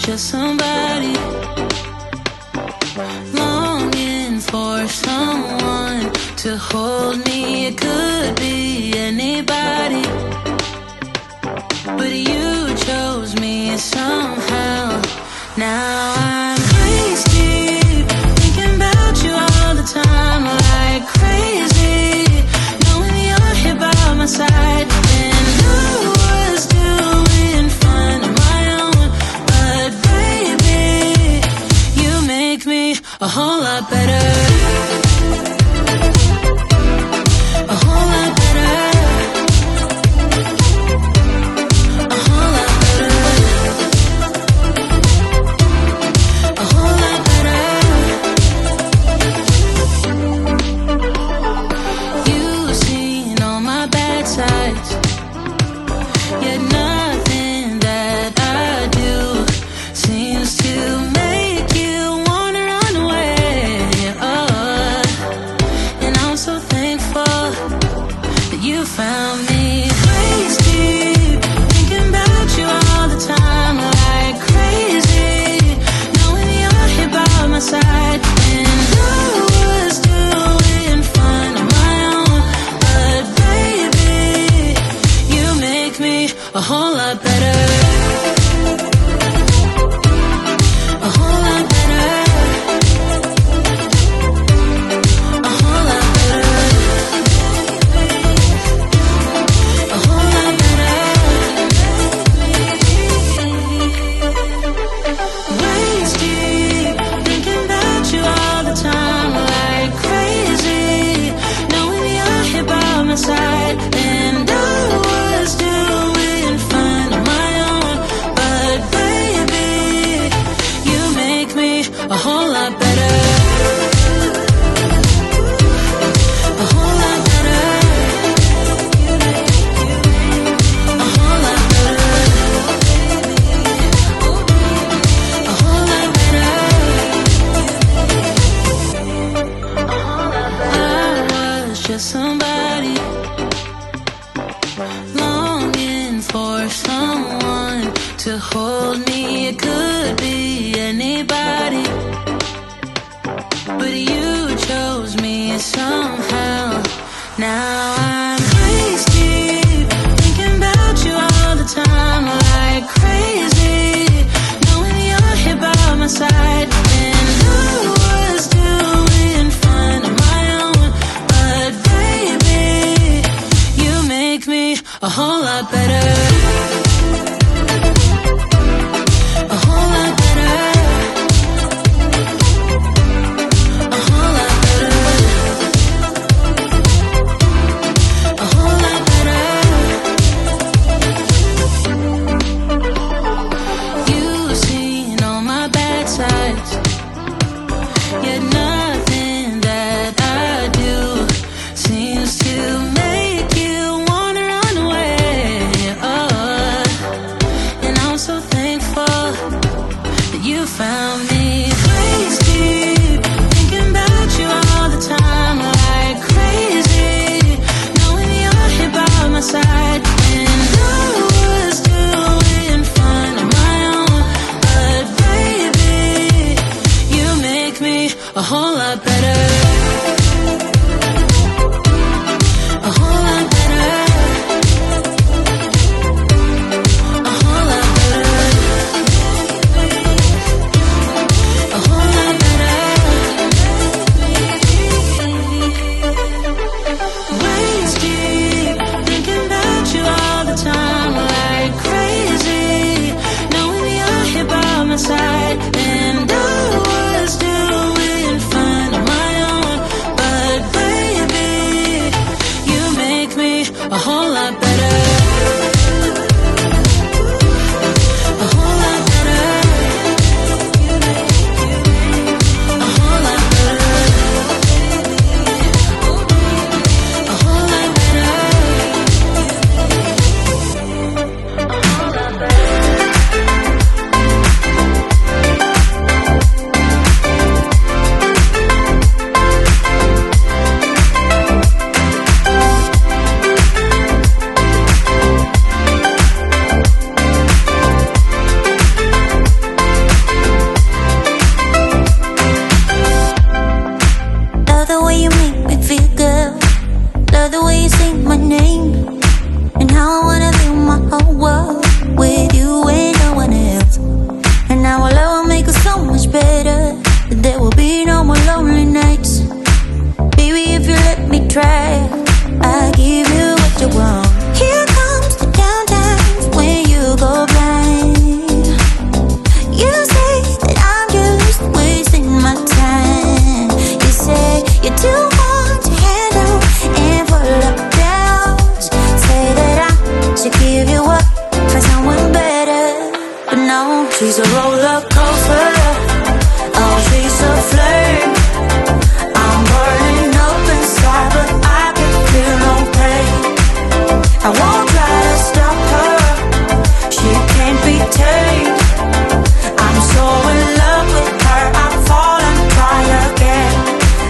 just somebody longing for someone to hold me. It could be anybody, but you chose me somehow. Now I'm crazy, thinking about you all the time, like crazy, knowing you're here by my side. And I was doing fine on my own, but baby, you make me a whole lot better. A whole lot better. A whole lot better. A whole lot better. You've seen all my bad sides, yet nothing that I do seems to make you wanna run away. Oh, and I'm so thankful that you found me. Crazy, thinking about you all the time, like crazy, knowing you're here by my side. And I was doing fine on my own, but baby, you make me a whole lot better. A whole lot better. A whole lot better. A whole lot better. Waist deep, thinking about you all the time, like crazy, knowing you're here by my side. And I was doing fine on my own, but baby, you make me a whole lot better. A whole lot better. A whole lot better. A whole lot better. I was just somebody longing for someone to hold me. It could be anybody, but you chose me somehow. Now I'm crazy, thinking about you all the time, like crazy, knowing you're here by my side. And I was doing fine on my own, but baby, you make me a whole lot better. A whole lot better. She's a roller coaster. Oh, she's a flame. I'm burning up inside, but I can feel no pain. I won't try to stop her. She can't be tamed. I'm so in love with her. I fall and try again.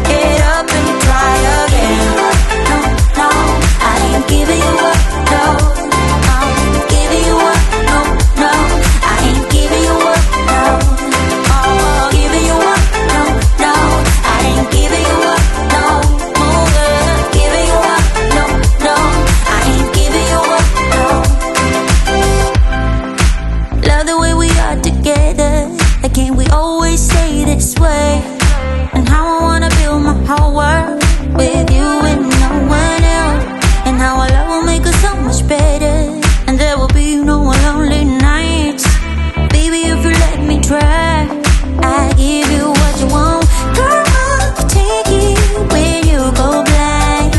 Get up and try again. No, no, I ain't giving you up. No, I'm giving you up. No, no, I ain't giving you up. No, oh, giving you up. No, no, I ain't giving you up. No, giving you up. No, no, I ain't giving you up. No. Love the way we are together. Like, can't we always stay this way? And how I wanna build my whole world with you and no one else. And how our love will make us so much better. And there will be no more lonely nights. Baby, if you let me try, I give you what you want. Come on, take it where you go blind.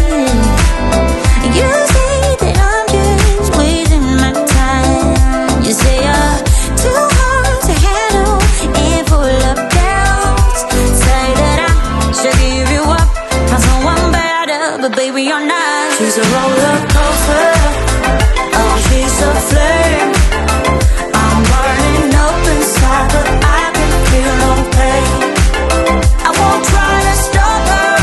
You say that I'm just wasting my time. You say you're too hard to handle and full of doubts. Say that I should give you up for someone better, but baby, you're not. She's a roller coaster. Oh, she's a flame. I'm burning up inside, but I can feel no pain. I won't try to stop her.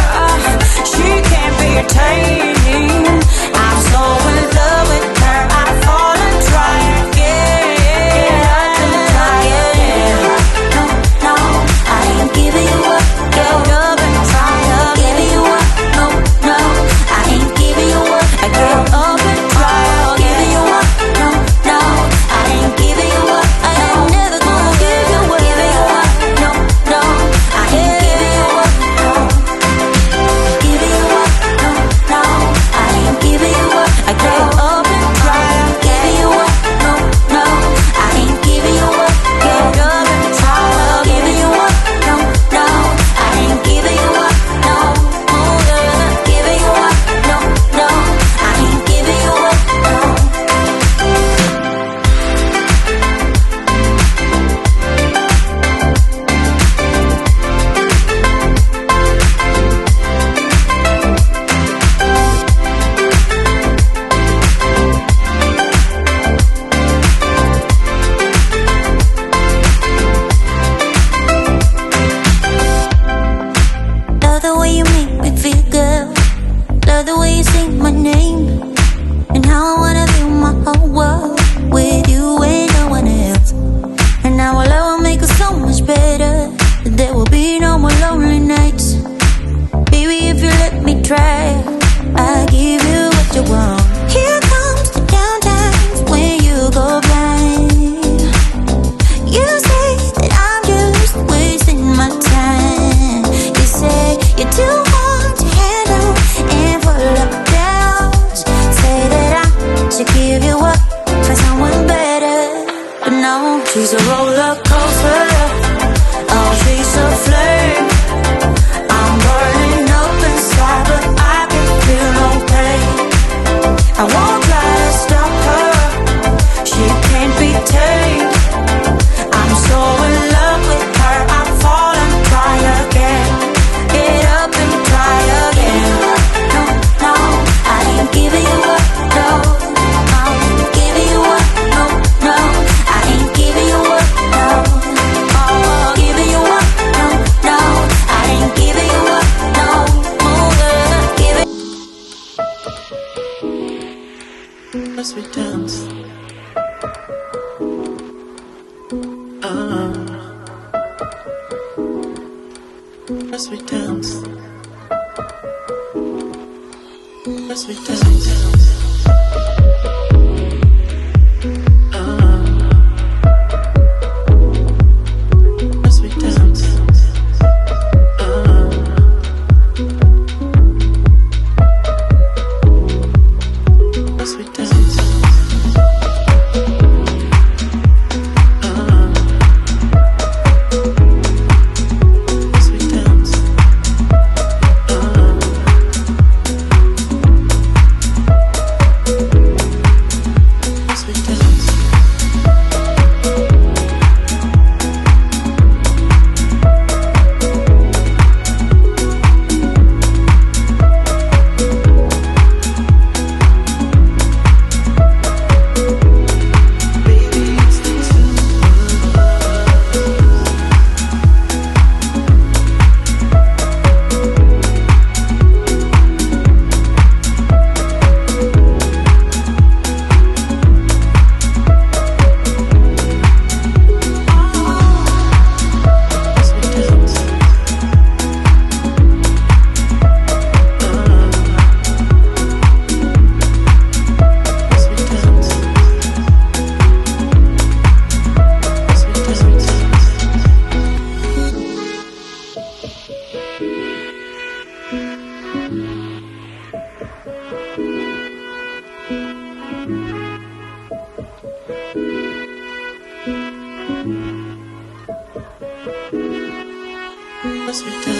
She can't be tamed. I'm so in love with her. I fall and try again. Try again. No, no, I ain't giving you up. Get up and try again. Giving you up. No, no, I ain't giving you up. I get up and try again. Giving you up. No, no, I ain't giving you up. I ain't never gonna give you up. Giving you up. No, no, I ain't giving you up. No, giving you up. No, no, I ain't giving you up. I get up and try. Giving you up. No, no, I ain't giving you up. Get up and try. Giving you up. No, no, I ain't giving you up. No, giving you up. No, no, I ain't giving you up. No. Love the way you make me feel good. Love the way you say my name. And how I wanna feel my whole world with you and no one else. And now our love will make us so much better. There will be no more lonely nights. Baby, if you let me try, I'll give you what you want. Here comes the down times when you go blind. You say that I'm just wasting my time. You say you're too hard to handle and full of doubts. Say that I should give you up for someone better. But no, she's a roller coaster. Oh, she's a flame. I'm burning up inside, but I can feel no pain. I won't try to stop her. She can't be tamed. I'm so in love with her. I fall and try again. Get up and try again. No, no, I ain't giving you up. No, I'm giving you up. No, no, I ain't giving you up. No, oh, giving you up. No, no, I ain't giving you up. No, giving. As we dance, as we dance, as we dance. As we dance, as we dance. As we dance. as we dance.